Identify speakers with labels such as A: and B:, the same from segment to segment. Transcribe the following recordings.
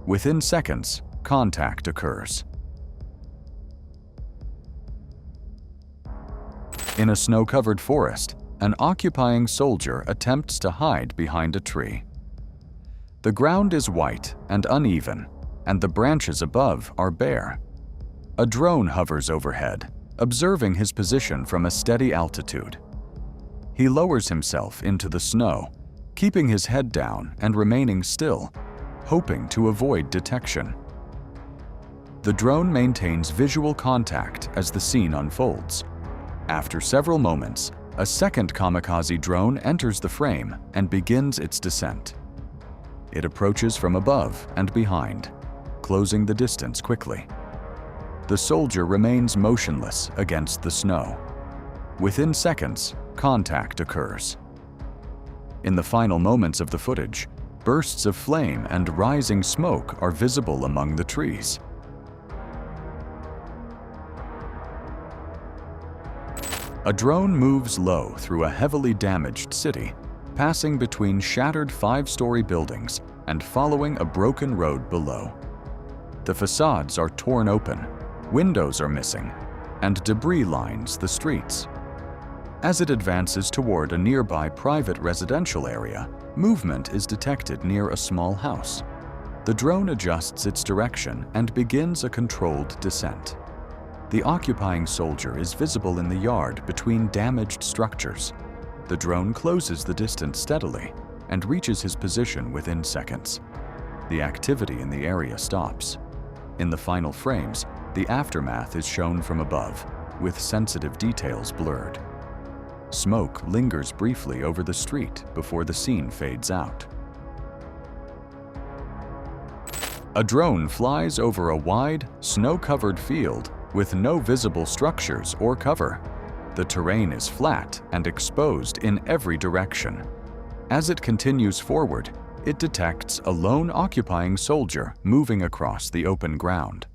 A: Within seconds, contact occurs. In a snow-covered forest, an occupying soldier attempts to hide behind a tree. The ground is white and uneven, and the branches above are bare. A drone hovers overhead, observing his position from a steady altitude. He lowers himself into the snow, keeping his head down and remaining still, hoping to avoid detection. The drone maintains visual contact as the scene unfolds. After several moments, a second kamikaze drone enters the frame and begins its descent. It approaches from above and behind, closing the distance quickly. The soldier remains motionless against the snow. Within seconds, contact occurs. In the final moments of the footage, bursts of flame and rising smoke are visible among the trees. A drone moves low through a heavily damaged city, passing between shattered 5-story buildings and following a broken road below. The facades are torn open, windows are missing, and debris lines the streets. As it advances toward a nearby private residential area, movement is detected near a small house. The drone adjusts its direction and begins a controlled descent. The occupying soldier is visible in the yard between damaged structures. The drone closes the distance steadily and reaches his position within seconds. The activity in the area stops. In the final frames, the aftermath is shown from above, with sensitive details blurred. Smoke lingers briefly over the street before the scene fades out. A drone flies over a wide, snow-covered field with no visible structures or cover. The terrain is flat and exposed in every direction. As it continues forward, it detects a lone occupying soldier moving across the open ground.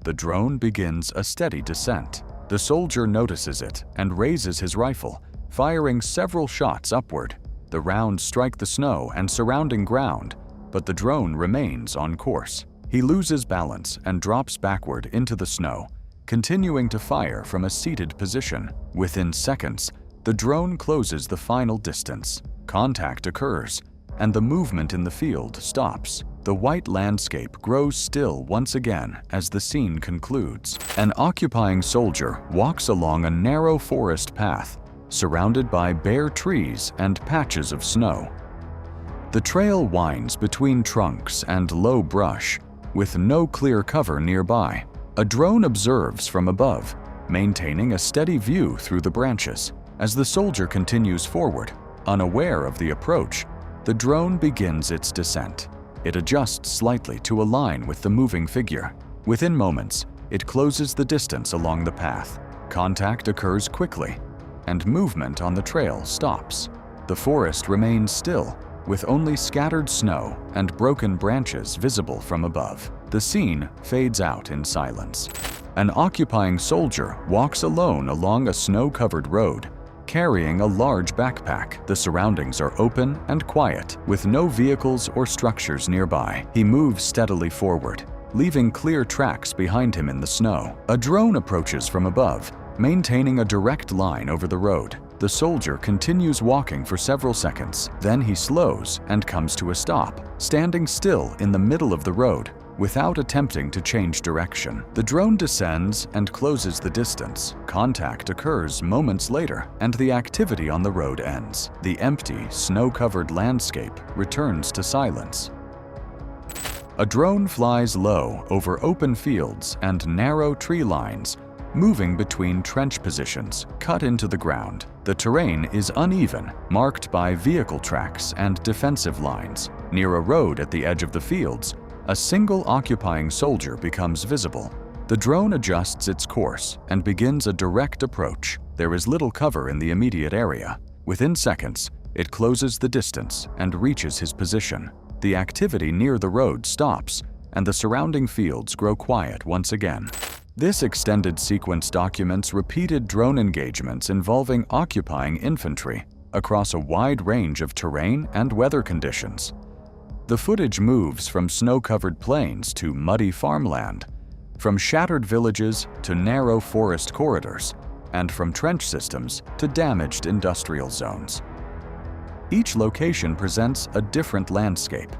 A: The drone begins a steady descent. The soldier notices it and raises his rifle, firing several shots upward. The rounds strike the snow and surrounding ground, but the drone remains on course. He loses balance and drops backward into the snow, continuing to fire from a seated position. Within seconds, the drone closes the final distance. Contact occurs, and the movement in the field stops. The white landscape grows still once again as the scene concludes. An occupying soldier walks along a narrow forest path, surrounded by bare trees and patches of snow. The trail winds between trunks and low brush, with no clear cover nearby. A drone observes from above, maintaining a steady view through the branches. As the soldier continues forward, unaware of the approach, the drone begins its descent. It adjusts slightly to align with the moving figure. Within moments, it closes the distance along the path. Contact occurs quickly, and movement on the trail stops. The forest remains still, with only scattered snow and broken branches visible from above. The scene fades out in silence. An occupying soldier walks alone along a snow-covered road, carrying a large backpack. The surroundings are open and quiet, with no vehicles or structures nearby. He moves steadily forward, leaving clear tracks behind him in the snow. A drone approaches from above, maintaining a direct line over the road. The soldier continues walking for several seconds. Then he slows and comes to a stop, standing still in the middle of the road, without attempting to change direction. The drone descends and closes the distance. Contact occurs moments later, and the activity on the road ends. The empty, snow-covered landscape returns to silence. A drone flies low over open fields and narrow tree lines, moving between trench positions cut into the ground. The terrain is uneven, marked by vehicle tracks and defensive lines. Near a road at the edge of the fields, a single occupying soldier becomes visible. The drone adjusts its course and begins a direct approach. There is little cover in the immediate area. Within seconds, it closes the distance and reaches his position. The activity near the road stops, and the surrounding fields grow quiet once again. This extended sequence documents repeated drone engagements involving occupying infantry across a wide range of terrain and weather conditions. The footage moves from snow-covered plains to muddy farmland, from shattered villages to narrow forest corridors, and from trench systems to damaged industrial zones. Each location presents a different landscape,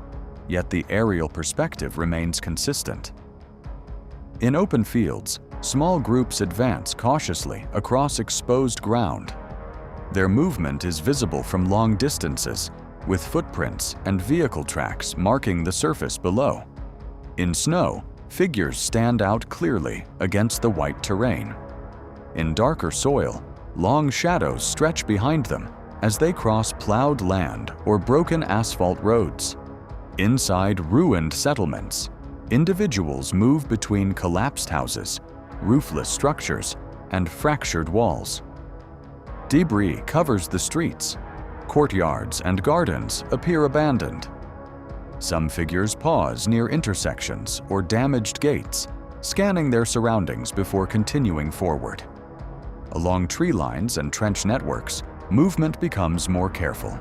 A: yet the aerial perspective remains consistent. In open fields, small groups advance cautiously across exposed ground. Their movement is visible from long distances, with footprints and vehicle tracks marking the surface below. In snow, figures stand out clearly against the white terrain. In darker soil, long shadows stretch behind them as they cross plowed land or broken asphalt roads. Inside ruined settlements, individuals move between collapsed houses, roofless structures, and fractured walls. Debris covers the streets. Courtyards and gardens appear abandoned. Some figures pause near intersections or damaged gates, scanning their surroundings before continuing forward. Along tree lines and trench networks, movement becomes more careful.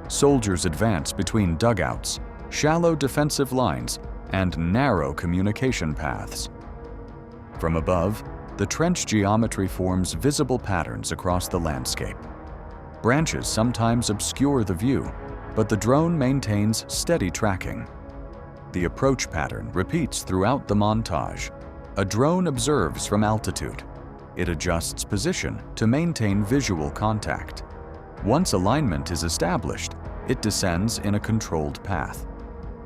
A: Soldiers advance between dugouts, shallow defensive lines, and narrow communication paths. From above, the trench geometry forms visible patterns across the landscape. Branches sometimes obscure the view, but the drone maintains steady tracking. The approach pattern repeats throughout the montage. A drone observes from altitude. It adjusts position to maintain visual contact. Once alignment is established, it descends in a controlled path.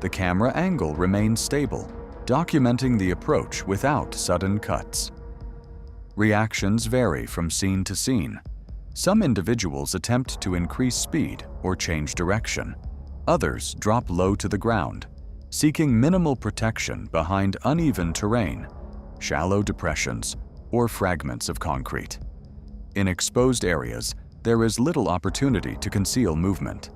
A: The camera angle remains stable, documenting the approach without sudden cuts. Reactions vary from scene to scene. Some individuals attempt to increase speed or change direction. Others drop low to the ground, seeking minimal protection behind uneven terrain, shallow depressions, or fragments of concrete. In exposed areas, there is little opportunity to conceal movement.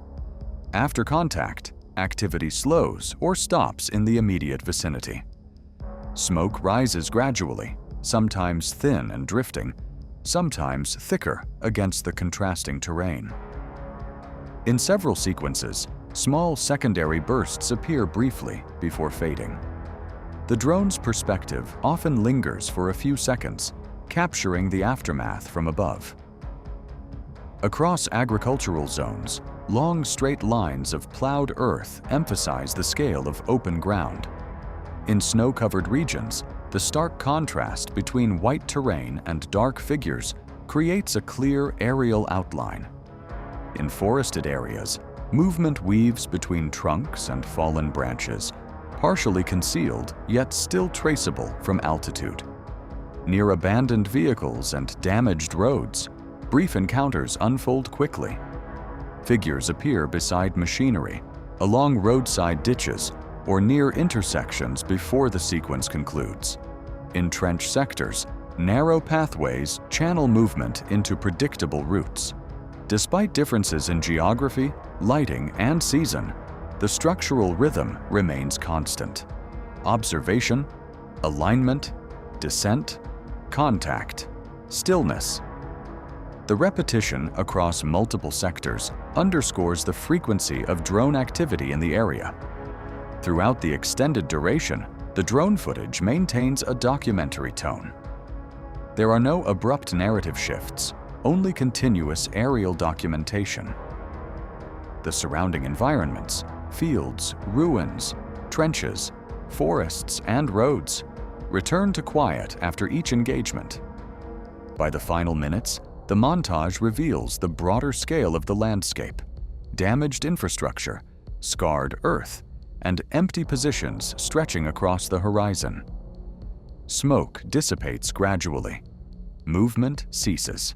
A: After contact, activity slows or stops in the immediate vicinity. Smoke rises gradually, sometimes thin and drifting, sometimes thicker against the contrasting terrain. In several sequences, small secondary bursts appear briefly before fading. The drone's perspective often lingers for a few seconds, capturing the aftermath from above. Across agricultural zones, long straight lines of plowed earth emphasize the scale of open ground. In snow-covered regions, the stark contrast between white terrain and dark figures creates a clear aerial outline. In forested areas, movement weaves between trunks and fallen branches, partially concealed yet still traceable from altitude. Near abandoned vehicles and damaged roads, brief encounters unfold quickly. Figures appear beside machinery, along roadside ditches, or near intersections before the sequence concludes. In trench sectors, narrow pathways channel movement into predictable routes. Despite differences in geography, lighting, and season, the structural rhythm remains constant. Observation, alignment, descent, contact, stillness. The repetition across multiple sectors underscores the frequency of drone activity in the area. Throughout the extended duration, the drone footage maintains a documentary tone. There are no abrupt narrative shifts, only continuous aerial documentation. The surrounding environments, fields, ruins, trenches, forests, and roads, return to quiet after each engagement. By the final minutes, the montage reveals the broader scale of the landscape: damaged infrastructure, scarred earth, and empty positions stretching across the horizon. Smoke dissipates gradually. Movement ceases.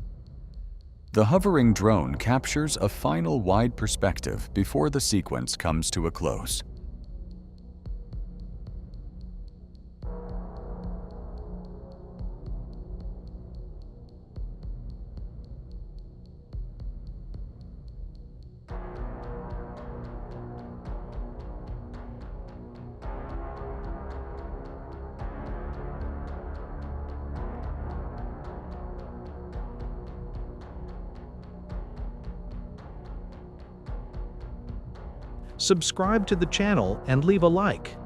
A: The hovering drone captures a final wide perspective before the sequence comes to a close.
B: Subscribe to the channel and leave a like.